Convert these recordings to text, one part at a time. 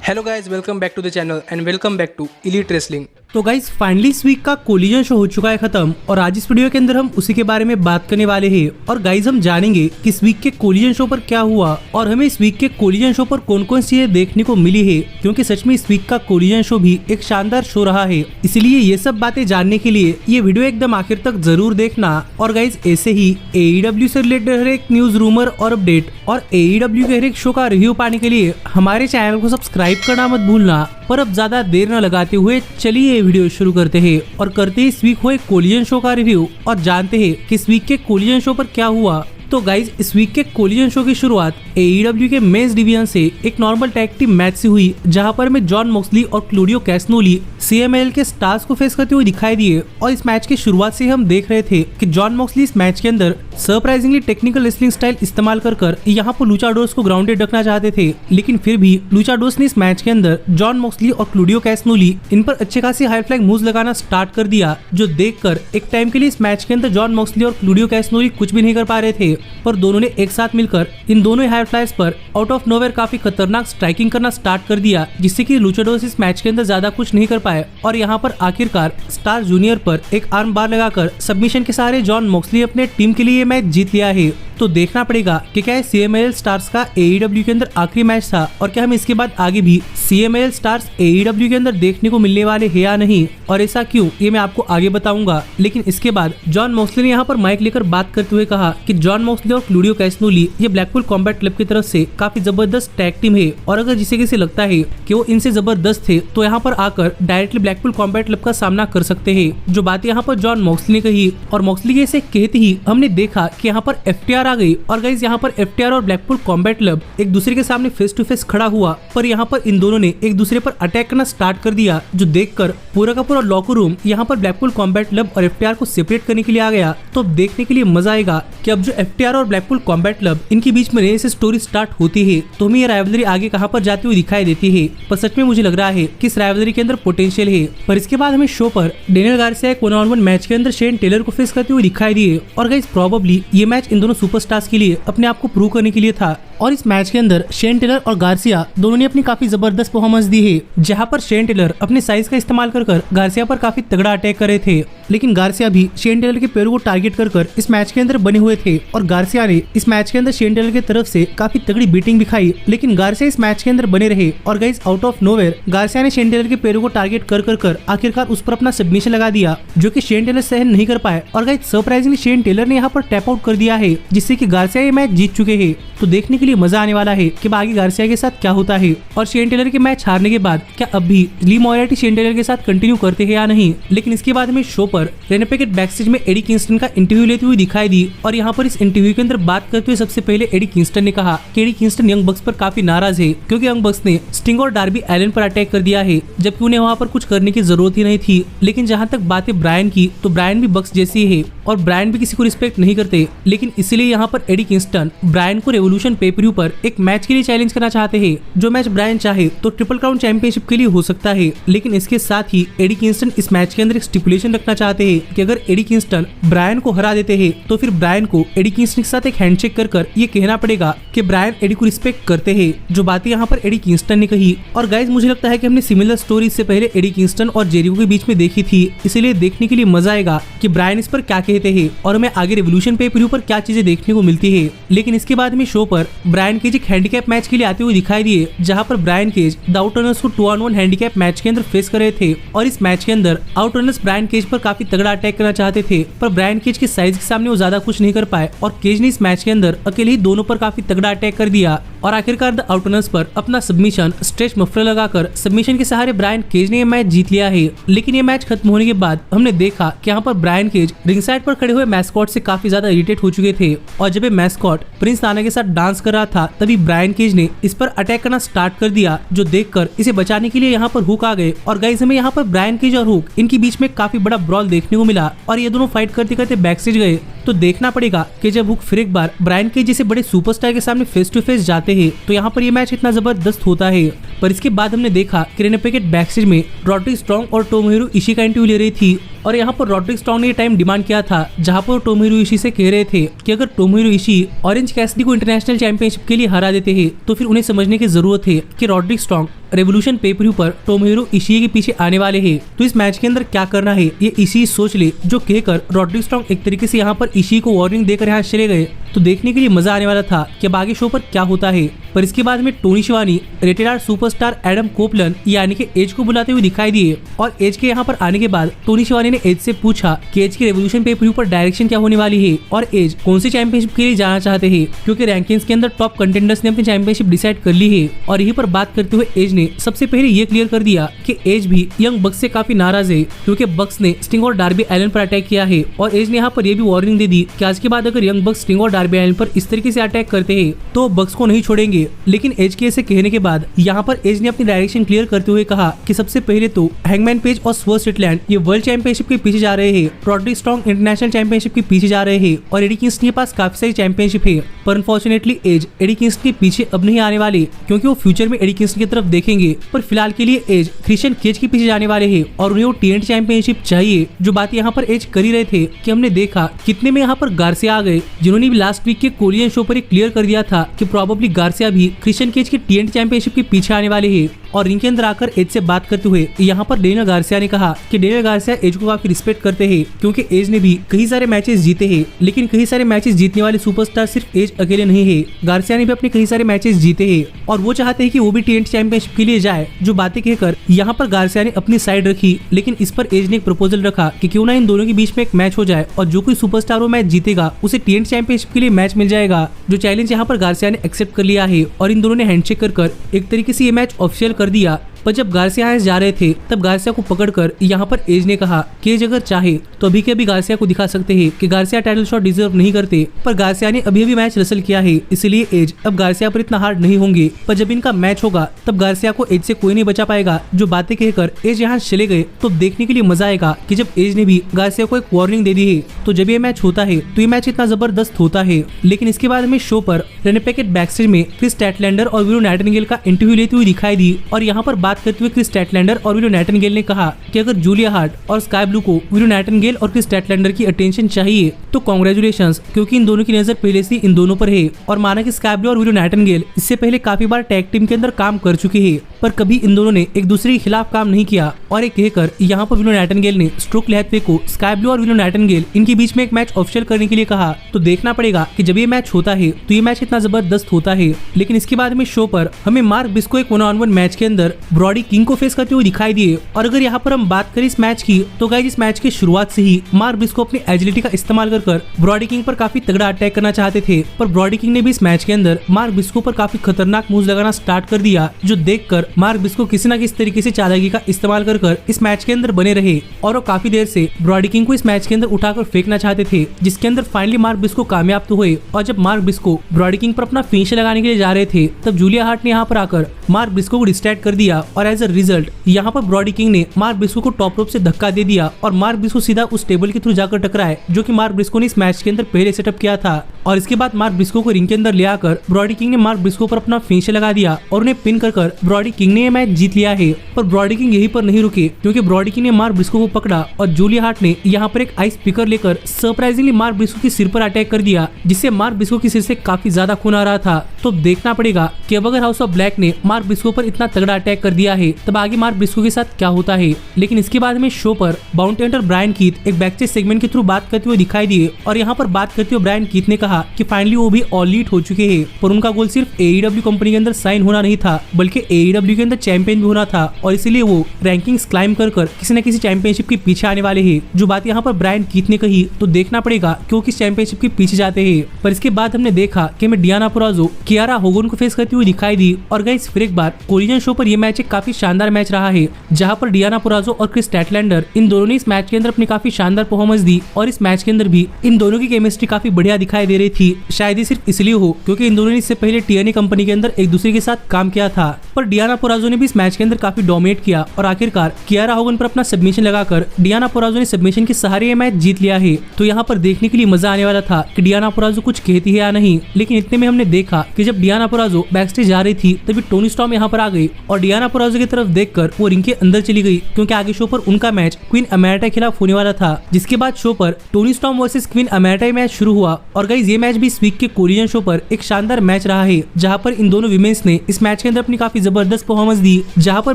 Hello guys, welcome back to the channel and welcome back to Elite Wrestling. तो guys finally इस week का Collision show हो चुका है खत्म और आज इस वीडियो के अंदर हम उसी के बारे में बात करने वाले हैं। और गाइज हम जानेंगे कि इस वीक के कोलिजन शो पर क्या हुआ और हमें इस वीक के कोलिजन शो पर कौन कौन सी चीजें देखने को मिली है, क्योंकि सच में इस वीक का कोलिजन शो भी एक शानदार शो रहा है। इसलिए ये सब बातें जानने के लिए ये वीडियो एकदम आखिर तक जरूर देखना। और गाइज ऐसे ही AEW से रिलेटेड हर एक न्यूज, रूमर और अपडेट और AEW के हर एक शो का रिव्यू पाने के लिए हमारे चैनल को सब्सक्राइब करना मत भूलना। पर अब ज्यादा देर न लगाते हुए चलिए ये वीडियो शुरू करते हैं और करते हैं इस वीक हुए कोलिजन शो का रिव्यू और जानते हैं कि इस वीक के कोलिजन शो पर क्या हुआ। तो गाइज इस वीक के कोलिजन शो की शुरुआत AEW के मेंस डिवीजन से एक नॉर्मल टैग टीम मैच से हुई, जहां पर हमें जॉन मॉक्सली और क्लूडियो कैसनोली CMLL के स्टार्स को फेस करते हुए दिखाई दिए। और इस मैच की शुरुआत से हम देख रहे थे कि जॉन मॉक्सली इस मैच के अंदर सरप्राइजिंगली टेक्निकल रेसलिंग स्टाइल इस्तेमाल कर यहाँ पर लुचाडोर्स को ग्राउंडेड रखना चाहते थे, लेकिन फिर भी लुचाडोर्स ने इस मैच के अंदर जॉन मॉक्सली और क्लूडियो कैसनोली इन पर अच्छे खासी हाई फ्लाइंग मूव्स लगाना स्टार्ट कर दिया, जो देखकर एक टाइम के लिए इस मैच के अंदर जॉन मॉक्सली और क्लूडियो कैसनोली कुछ भी नहीं कर पा रहे थे। पर दोनों ने एक साथ मिलकर इन दोनों हाई फ्लाइज पर आउट ऑफ नोवेयर काफी खतरनाक स्ट्राइकिंग करना स्टार्ट कर दिया, जिससे कि लुचाडोर्स इस मैच के अंदर ज्यादा कुछ नहीं कर पाए। और यहाँ पर आखिरकार स्टार जूनियर पर एक आर्म बार लगाकर सबमिशन के सहारे जॉन मॉक्सली अपने टीम के लिए मैच जीत लिया है। तो देखना पड़ेगा कि क्या CMLL स्टार्स का AEW के अंदर आखिरी मैच था और क्या हम इसके बाद आगे भी CMLL स्टार्स AEW के अंदर देखने को मिलने वाले हैं या नहीं, और ऐसा क्यों ये मैं आपको आगे बताऊंगा। लेकिन इसके बाद जॉन मॉक्सली ने यहाँ पर माइक लेकर बात करते हुए कहा कि जॉन मॉक्सली और क्लूडियो कैसनोली ये ब्लैकपुल कॉम्बैट क्लब की तरफ से काफी जबरदस्त टैग टीम है, और अगर जिसे किसी लगता है कि वो इनसे जबरदस्त थे तो यहाँ पर आकर डायरेक्टली ब्लैकपुल कॉम्बैट क्लब का सामना कर सकते हैं। जो बात यहाँ पर जॉन मॉक्सली ने कही और मॉक्सली के इसे कहते ही हमने देखा कि यहाँ पर FTR आ गई। और गाइस यहाँ पर FTR और ब्लैकपुल कॉम्बैट क्लब एक दूसरे के सामने फेस टू फेस खड़ा हुआ, पर यहाँ पर इन दोनों ने एक दूसरे पर अटैक करना स्टार्ट कर दिया, जो देखकर पूरा का पूरा लॉकर रूम यहाँ पर ब्लैकपुल कॉम्बैट क्लब और FTR को सेपरेट करने के लिए आ गया। तो देखने के लिए मजा आएगा कि अब जो FTR और ब्लैकपुल कॉम्बैट क्लब इनके बीच में नई से स्टोरी स्टार्ट होती है तो हमें ये राइवलरी आगे कहाँ पर जाती हुई दिखाई देती है। पर सच में मुझे लग रहा है कि इस राइवलरी के अंदर पोटेंशियल है। पर इसके बाद हमें शो पर डेनियल गार्सिया एक 1-on-1 मैच के अंदर शेन टेलर को फेस करते हुए दिखाई दिए। और गाइस प्रोबेबली ये मैच इन दोनों सुपरस्टार्स के लिए अपने आप को प्रूव करने के लिए था। और इस मैच के अंदर शेन टेलर और गार्सिया दोनों ने अपनी काफी जबरदस्त परफॉर्मेंस दी है, जहां पर शेन टेलर अपने साइज का इस्तेमाल कर गार्सिया पर काफी तगड़ा अटैक कर रहे थे, लेकिन गार्सिया भी शेन टेलर के पैरों को टारगेट कर इस मैच के अंदर बने हुए थे। और गार्सिया ने इस मैच के अंदर शेन टेलर की तरफ से काफी तगड़ी बीटिंग भी खाई, लेकिन गार्सिया इस मैच के अंदर बने रहे। और guys out of nowhere Garcia ने शेन टेलर के पैरों को टारगेट कर आखिरकार उस पर अपना सबमिशन लगा दिया, जो कि शेन टेलर सहन नहीं कर पाए। और गाइस सरप्राइजिंगली शेन टेलर ने यहाँ पर टैप आउट कर दिया है, जिससे कि गार्सिया ये मैच जीत चुके हैं। तो देखने के लिए मजा आने वाला है कि आगे गार्सिया के साथ क्या होता है और शेन टेलर के मैच हारने के बाद क्या अब भी ली मोराटी शेन टेलर के साथ कंटिन्यू करते हैं या नहीं। लेकिन इसके बाद हमें शो पर रेनेपेकेट बैकस्टेज में एडी किंगस्टन का इंटरव्यू लेते हुए दिखाई दी। और यहाँ पर इस इंटरव्यू के अंदर बात करते हुए सबसे पहले एडी किंगस्टन ने कहा कि एडी किंगस्टन यंग बक्स पर काफी नाराज है, क्योंकि यंग बक्स ने स्टिंग और डार्बी एलन पर अटैक कर दिया है, जबकि उन्हें वहाँ पर कुछ करने की जरूरत ही नहीं थी। लेकिन जहाँ तक बात है ब्रायन की, तो ब्रायन भी बक्स जैसी है और ब्रायन भी किसी को रिस्पेक्ट नहीं करते। लेकिन इसलिए यहाँ पर एडी किंगस्टन ब्रायन को रेवोल्यूशन पेपरव्यू पर एक मैच के लिए चैलेंज करना चाहते हैं। जो मैच ब्रायन चाहे तो ट्रिपल क्राउन चैंपियनशिप के लिए हो सकता है, लेकिन इसके साथ ही एडी किंगस्टन इस मैच के अंदर एक स्टिपुलेशन रखना चाहते हैं कि अगर एडी किंगस्टन ब्रायन को हरा देते हैं तो फिर ब्रायन को एडी किंगस्टन के साथ एक हैंडशेक कर ये कहना पड़ेगा कि ब्रायन एडी को रिस्पेक्ट करते हैं। जो बातें यहाँ पर एडी किंगस्टन ने कही। और गाइज मुझे लगता है कि हमने सिमिलर स्टोरी से पहले एडी किंगस्टन और जेरिको के बीच में देखी थी, इसलिए देखने के लिए मजा आएगा कि ब्रायन इस पर क्या कहते हैं और हमें आगे रेवोल्यूशन पेपरव्यू पर क्या चीजें देखने को मिलती है। लेकिन इसके बाद में शो पर ब्रायन केज एक हैंडीकैप मैच के लिए आते हुए दिखाई दिए, जहां पर ब्रायन केज द आउटरनर्स को 2-on-1 हैंडीकैप मैच के अंदर फेस कर रहे थे। और इस मैच के अंदर आउटरनर्स ब्रायन केज पर काफी तगड़ा अटैक करना चाहते थे, पर ब्रायन केज के साइज के सामने वो ज्यादा कुछ नहीं कर पाए और केज ने इस मैच के अंदर अकेले ही दोनों पर काफी तगड़ा अटैक कर दिया। और आखिरकार द आउटरनर्स पर अपना सबमिशन स्ट्रेच मफलर लगाकर सबमिशन के सहारे ब्रायन केज ने ये मैच जीत लिया है। लेकिन ये मैच खत्म होने के बाद हमने देखा कि यहाँ पर ब्रायन केज रिंग साइड पर खड़े हुए मैस्कॉट से काफी ज्यादा इरिटेट हो चुके थे, और जब ये मैस्कॉट प्रिंस नाना के साथ डांस कर रहा था तभी ब्रायन केज ने इस पर अटैक करना स्टार्ट कर दिया, जो देखकर इसे बचाने के लिए यहाँ पर हुक आ गए। और गाइस हमें यहाँ पर ब्रायन केज और हुक इनके बीच में काफी बड़ा ब्रॉल देखने को मिला और ये दोनों फाइट करते करते बैक स्टेज गए। तो देखना पड़ेगा कि जब हुक फिर एक बार ब्रायन केज जैसे बड़े सुपरस्टार के सामने फेस टू फेस जाते हैं तो यहाँ पर ये मैच इतना जबरदस्त होता है। पर इसके बाद हमने देखा कि रेनेपेकेट बैक स्टेज में रॉड्रिक स्ट्रॉन्ग और टोमोहिरो इशिका इंटरव्यू ले रही थी और यहाँ पर रॉड्रिक स्ट्रॉन्ग ने टाइम डिमांड किया था जहाँ पर टोमोहिरो इशी से कह रहे थे कि अगर टोमोहिरो इशी ऑरेंज कैसिडी को इंटरनेशनल चैंपियनशिप के लिए हरा देते हैं तो फिर उन्हें समझने की जरूरत है कि रॉड्रिक स्ट्रॉन्ग रेवोल्यूशन पेपर पर टोमोहिरो इशी के पीछे आने वाले हैं, तो इस मैच के अंदर क्या करना है ये इशी सोच ले, जो कहकर रॉड्रिक स्ट्रॉन्ग एक तरीके से यहाँ पर इशी को वार्निंग देकर यहाँ चले गए। तो देखने के लिए मजा आने वाला था कि अब आगे शो पर क्या होता है। पर इसके बाद में टोनी शिवानी rated R superstar Adam Copeland यानी कि एज को बुलाते हुए दिखाई दिए और एज के यहाँ पर आने के बाद टोनी शिवानी ने एज से पूछा कि एज की रेवोल्यूशन पेपर पर डायरेक्शन क्या होने वाली है और एज कौन सी चैंपियनशिप के लिए जाना चाहते हैं, क्योंकि रैंकिंग्स के अंदर टॉप कंटेंडर्स ने अपनी चैंपियनशिप डिसाइड कर ली है। और यहीं पर बात करते हुए एज ने सबसे पहले ये क्लियर कर दिया कि एज भी यंग बक्स से काफी नाराज है क्योंकि बक्स ने स्टिंग और डार्बी एलन पर अटैक किया है। और एज ने यहाँ पर यह भी वार्निंग दे दी कि आज के बाद अगर यंग बक्स स्टिंग और डार्बी एलन पर इस तरीके से अटैक करते हैं तो बक्स को नहीं छोड़ेंगे। लेकिन एज के ऐसे कहने के बाद यहाँ पर एज ने अपनी डायरेक्शन क्लियर करते हुए कहा कि सबसे पहले तो हैंगमैन पेज और स्वर्ट स्ट्रिकलैंड ये वर्ल्ड चैंपियनशिप के पीछे जा रहे हैं, रॉड्रिक स्ट्रॉन्ग इंटरनेशनल चैंपियनशिप के पीछे जा रहे हैं और एडी किंग्स्टन के पास काफी सारी चैंपियनशिप है। पर अनफॉर्चुनेटली एज एडी किंग्स्टन के पीछे अब नहीं आने वाले क्योंकि वो फ्यूचर में एडी किंग्स्टन की तरफ देखेंगे। पर फिलहाल के लिए एज क्रिश्चियन केज के पीछे जाने वाले हैं और उन्हें वो TNT चैंपियनशिप चाहिए। जो बात यहाँ पर एज कर ही रहे थे कि हमने देखा कितने में यहाँ पर गार्सिया आ गए, जिन्होंने भी लास्ट वीक के कोलियन शो पर क्लियर कर दिया था कि प्रोबेबली गार्सिया भी क्रिश्चियन केज के TNT चैंपियनशिप के पीछे आने वाले हैं। और रिंग के अंदर आकर एज से बात करते हुए यहाँ पर डेनियल गार्सिया ने कहा कि डेनियल गार्सिया एज को काफी रिस्पेक्ट करते हैं क्योंकि एज ने भी कई सारे मैचेस जीते हैं, लेकिन कई सारे मैचेस जीतने वाले सुपरस्टार सिर्फ एज अकेले नहीं है, गार्सिया ने भी अपने कई सारे मैचेस जीते हैं और वो चाहते हैं कि वो भी TNT चैंपियनशिप के लिए जाए। जो बातें कहकर यहाँ पर गार्सिया ने अपनी साइड रखी, लेकिन इस पर एज ने एक प्रपोजल रखा कि क्यों ना इन दोनों के बीच में एक मैच हो जाए और जो कोई सुपरस्टार वो मैच जीतेगा उसे TNT चैंपियनशिप के लिए मैच मिल जाएगा। जो चैलेंज यहाँ पर गार्सिया ने एक्सेप्ट कर लिया है और इन दोनों ने हैंडशेक कर एक तरीके से ये मैच ऑफिशियल कर दिया। पर जब गार्सिया यहाँ जा रहे थे तब गार्सिया को पकड़कर यहाँ पर एज ने कहा कि एज अगर चाहे तो अभी के अभी गार्सिया को दिखा सकते हैं कि गार्सिया टाइटल शॉट डिजर्व नहीं करते, पर गार्सिया ने अभी मैच रसल किया है इसलिए एज अब गार्सिया पर इतना हार्ड नहीं होंगे। पर जब इनका मैच होगा तब गार्सिया को एज से कोई नहीं बचा पाएगा। जो बातें कहकर एज यहाँ चले गए तो देखने के लिए मजा आएगा कि जब एज ने भी गार्सिया को एक वार्निंग दे दी है तो जब ये मैच होता है तो ये मैच इतना जबरदस्त होता है। लेकिन इसके बाद में शो पर रेने पैकेट बैकस्टेज में क्रिस स्टैटलैंडर और विलो नाइटिंगेल का इंटरव्यू लेते हुए दिखाई दी और यहाँ पर बात करते हुए क्रिस स्टैटलैंडर और विलो नाइटिंगेल ने कहा कि अगर जूलिया हार्ट और स्काई ब्लू को विलो नाइटिंगेल और क्रिस स्टैटलैंडर की अटेंशन चाहिए तो कांग्रेचुलेशंस, क्योंकि इन दोनों की नजर पहले से इन दोनों पर है। और माना कि स्काई ब्लू और विलो नाइटिंगेल इससे पहले काफी बार टैग टीम के अंदर काम कर चुके हैं पर कभी इन दोनों ने एक दूसरे के खिलाफ काम नहीं किया। और एक कहकर यहाँ पर विलो नाइटिंगेल ने स्ट्रोक लेते को स्काई ब्लू और विलो नाइटिंगेल इनके बीच में एक मैच ऑफिशियल करने के लिए कहा। तो देखना पड़ेगा कि जब ये मैच होता है तो ये मैच इतना जबरदस्त होता है। लेकिन इसके बाद में शो पर हमें मार्क बिस्को एक 1-on-1 मैच के अंदर ब्रॉडी किंग को फेस करते हुए दिखाई दिए। और अगर यहाँ पर हम बात करें इस मैच की तो गाइस इस मैच की शुरुआत से ही मार्क बिस्को अपनी एजिलिटी का इस्तेमाल कर ब्रॉडी किंग पर काफी तगड़ा अटैक करना चाहते थे, पर ब्रॉडी किंग ने भी इस मैच के अंदर मार्क बिस्को पर काफी खतरनाक मूव्स लगाना स्टार्ट कर दिया, जो देखकर मार्क बिस्को किसी न किसी तरीके से चालाकी का इस्तेमाल कर इस मैच के अंदर बने रहे और वो काफी देर से ब्रॉडी किंग को इस मैच के अंदर उठाकर फेंकना चाहते थे, जिसके अंदर फाइनली मार्क बिस्को कामयाब तो हुए। और जब मार्क बिस्को ब्रॉडी किंग पर अपना फिनिश लगाने के लिए जा रहे थे तब जूलिया हार्ट ने यहाँ पर आकर मार्क बिस्को को डिस्ट्रैक्ट कर दिया और एज अ रिजल्ट यहाँ पर ब्रॉडी किंग ने मार्क बिस्को को टॉप रोप से धक्का दे दिया और मार्क बिस्को सीधा उस टेबल के थ्रू जाकर टकराए जो कि मार्क बिस्को ने इस मैच के अंदर पहले सेटअप किया था। और इसके बाद मार्क बिस्को को रिंग के अंदर ले आकर ब्रॉडी किंग ने मार्क बिस्को पर अपना फिनिश लगा दिया और उन्हें पिन कर ब्रॉडी किंग ने यह मैच जीत लिया है। पर ब्रॉडी किंग यहीं पर नहीं रुके क्योंकि ब्रॉडी किंग ने मार्क बिस्को को पकड़ा और जूलिया हार्ट ने यहाँ पर एक आइस पिकर लेकर सरप्राइजिंगली मार्क बिस्को की सिर पर अटैक कर दिया, जिससे मार्क बिस्को की सिर से काफी ज्यादा खून आ रहा था। तो देखना पड़ेगा कि अब अगर हाउस ऑफ ब्लैक ने मार्क बिस्को पर इतना तगड़ा अटैक कर दिया है तब आगे मार्क बिस्को के साथ क्या होता है। लेकिन इसके बाद में शो पर बाउंटी हंटर ब्रायन कीथ एक बैकस्टेज सेगमेंट के थ्रू बात करते हुए दिखाई दिए और यहाँ पर बात करते हुए ब्रायन कीथ ने कहा कि फाइनली वो भी ऑल लीड हो चुके हैं, पर उनका गोल सिर्फ AEW कंपनी के अंदर साइन होना नहीं था बल्कि AEW के अंदर चैंपियन भी होना था और इसीलिए वो रैंकिंग्स क्लाइम कर किसी न किसी चैंपियनशिप के पीछे आने वाले हैं। जो बात यहाँ पर ब्रायन कीथ ने कही तो देखना पड़ेगा क्यों किस चैंपियनशिप के पीछे जाते हैं। पर इसके बाद हमने देखा कि हमें डियाना पुराजो कियारा होगन को फेस करती हुई दिखाई दी और गाइस फिर एक बार कोलिजन शो पर यह मैच एक काफी शानदार मैच रहा है, जहाँ पर डियाना पुराजो और क्रिस स्टैटलैंडर इन दोनों ने इस मैच के अंदर अपनी काफी शानदार परफॉर्मेंस दी और इस मैच के अंदर भी इन दोनों की केमिस्ट्री काफी बढ़िया दिखाई दे रही थी। शायद ही सिर्फ इसलिए हो क्योंकि इन दोनों ने इससे पहले TNA कंपनी के अंदर एक दूसरे के साथ काम किया था। पर डियाना पुराजो ने भी इस मैच के अंदर काफी डोमिनेट किया और आखिरकार कियारा होगन पर अपना सबमिशन लगाकर डियाना पुराजो ने सबमिशन के सहारे ये मैच जीत लिया है। तो यहाँ पर देखने के लिए मजा आने वाला था कि डियाना पुराजो कुछ कहती है या नहीं, लेकिन इतने में हमने देखा कि जब डियाना पुराजो बैकस्टेज जा रही थी तभी टोनी स्टॉर्म यहाँ पर आ गई और डियाना पुराजो की तरफ देखकर वो रिंग के अंदर चली गई, क्योंकि आगे शो पर उनका मैच क्वीन अमेरिटा के खिलाफ होने वाला था। जिसके बाद शो पर Toni Storm versus Queen Aminata match शुरू हुआ। और गाइस ये मैच भी इस वीक के कोलिजन शो पर एक शानदार मैच रहा है, जहां पर इन दोनों विमेंस ने इस मैच के अंदर अपनी काफी जबरदस्त परफॉर्मेंस दी। जहां पर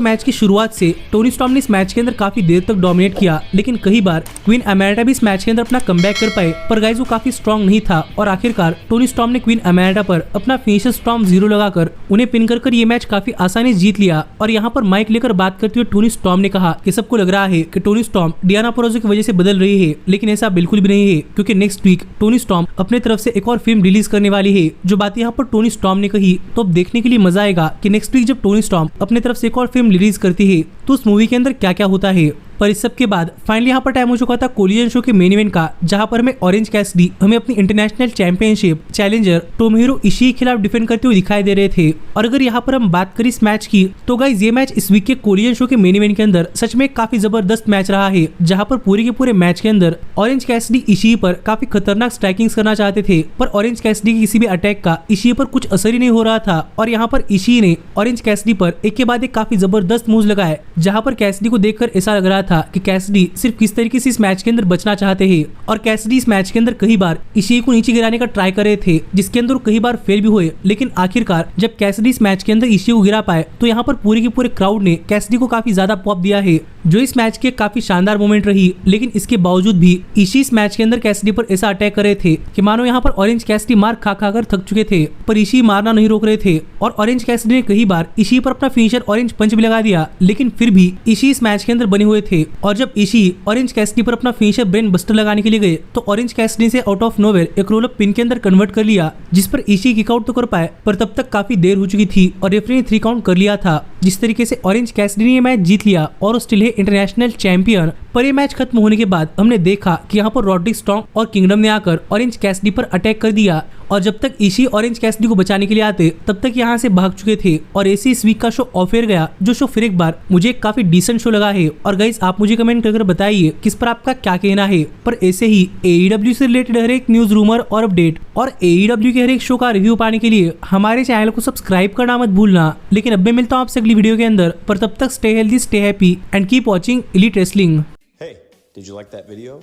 मैच की शुरुआत से टोनी स्टॉर्म ने इस मैच के अंदर काफी देर तक डोमिनेट किया, लेकिन कई बार क्वीन अमेरिटा भी इस मैच के अंदर अपना कमबैक कर पाए, पर गाइस वो काफी स्ट्रॉन्ग नहीं था और आखिरकार टोनी स्टॉर्म ने क्वीन अमेरिटा पर अपना फिनिशर स्टॉर्म 0 लगाकर उन्हें पिन कर ये मैच काफी आसानी से जीत लिया। और यहाँ पर माइक लेकर बात करते हुए टोनी स्टॉर्म ने कहा कि सबको लग रहा है कि टोनी स्टॉर्म डियाना पुराजो की वजह से बदल रही है, लेकिन ऐसा बिल्कुल भी नहीं है, क्योंकि नेक्स्ट वीक टोनी स्टॉर्म अपने तरफ से एक और फिल्म रिलीज करने वाली है। जो बात यहाँ पर टोनी स्टॉर्म ने कही तो अब देखने के लिए मजा आएगा कि नेक्स्ट वीक जब टोनी स्टॉर्म अपने तरफ से एक और फिल्म रिलीज करती है तो उस मूवी के अंदर क्या क्या होता है। पर इस सब के बाद फाइनली यहाँ पर टाइम हो चुका था कोलिजन शो के मेन इवेंट का, जहाँ पर हमें ऑरेंज कैसिडी हमें अपनी इंटरनेशनल चैंपियनशिप चैलेंजर टोमोहिरो इशिई के खिलाफ डिफेंड करते हुए दिखाई दे रहे थे। और अगर यहाँ पर हम बात करें इस मैच की तो गाइस ये मैच इस वीक के कोलिजन शो के मेन इवेंट के अंदर सच में काफी जबरदस्त मैच रहा है, जहाँ पर पूरे के पूरे मैच के अंदर ऑरेंज कैसिडी इशिई पर काफी खतरनाक स्ट्राइकिंग करना चाहते थे, पर ऑरेंज कैसिडी के किसी भी अटैक का इशिई पर कुछ असर ही नहीं हो रहा था। और यहाँ पर इशिई ने ऑरेंज कैसिडी पर एक के बाद एक काफी जबरदस्त मूव लगाए, जहाँ पर कैसिडी को देखकर ऐसा लग रहा था कि कैसिडी सिर्फ किस तरीके से इस मैच के अंदर बचना चाहते हैं। और कैसिडी इस मैच के अंदर कई बार इशिई को नीचे गिराने का ट्राई कर रहे थे, जिसके अंदर कई बार फेल भी हुए, लेकिन आखिरकार जब कैसिडी इस मैच के अंदर इशिई को गिरा पाए तो यहाँ पर पूरे के पूरे क्राउड ने कैसिडी को काफी ज्यादा पॉप दिया है, जो इस मैच की काफी शानदार मोमेंट रही। लेकिन इसके बावजूद भी इशिई इस मैच के अंदर कैसिडी पर ऐसा अटैक कर रहे थे कि मानो यहाँ पर ऑरेंज कैसिडी मार खा खाकर थक चुके थे, पर इशिई मारना नहीं रोक रहे थे। और ऑरेंज कैसिडी ने कई बार इशिई पर अपना फिनिशर ऑरेंज पंच भी लगा दिया, लेकिन फिर भी इशिई इस मैच के अंदर बने हुए थे। और जब इशिई ऑरेंज कैसिडी पर अपना फिनिशर ब्रेन बस्टर लगाने के लिए गए तो ऑरेंज कैसिडी से आउट ऑफ नोवेयर एक रोल अप पिन के अंदर कन्वर्ट कर लिया, जिस पर इशिई किक आउट तो कर पाए, पर तब तक काफी देर हो चुकी थी और रेफरी ने 3 काउंट कर लिया था। जिस तरीके से ऑरेंज कैसिडी ने ये मैच जीत लिया और स्टिल है इंटरनेशनल चैंपियन। पर ये मैच खत्म होने के बाद हमने देखा कि यहाँ पर रॉड्रिक स्ट्रॉन्ग और किंगडम ने आकर ऑरेंज कैसिडी पर अटैक कर दिया, और जब तक इशिई ऑरेंज कैसिडी को बचाने के लिए आते तब तक यहाँ से भाग चुके थे। और ऐसे इस वीक का शो ऑफ एयर गया, जो शो फिर एक बार मुझे काफी डिसेंट शो लगा है। और गाइस आप मुझे कमेंट करके बताइए किस पर आपका क्या कहना है। पर ऐसे ही AEW से रिलेटेड हर एक न्यूज रूमर और अपडेट और AEW के हर एक शो का रिव्यू पाने के लिए हमारे चैनल को सब्सक्राइब करना मत भूलना। लेकिन अब मैं मिलता हूँ आपसे अगली वीडियो के अंदर, पर तब तक stay healthy, stay happy and keep watching elite wrestling. Hey, did you like that video?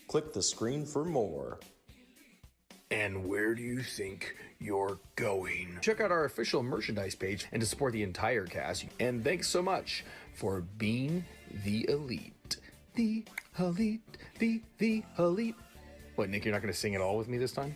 Click the screen for more. And where do you think you're going? Check out our official merchandise page and to support the entire cast. And thanks so much for being the elite. The elite, the elite. What, Nick, you're not going to sing it all with me this time?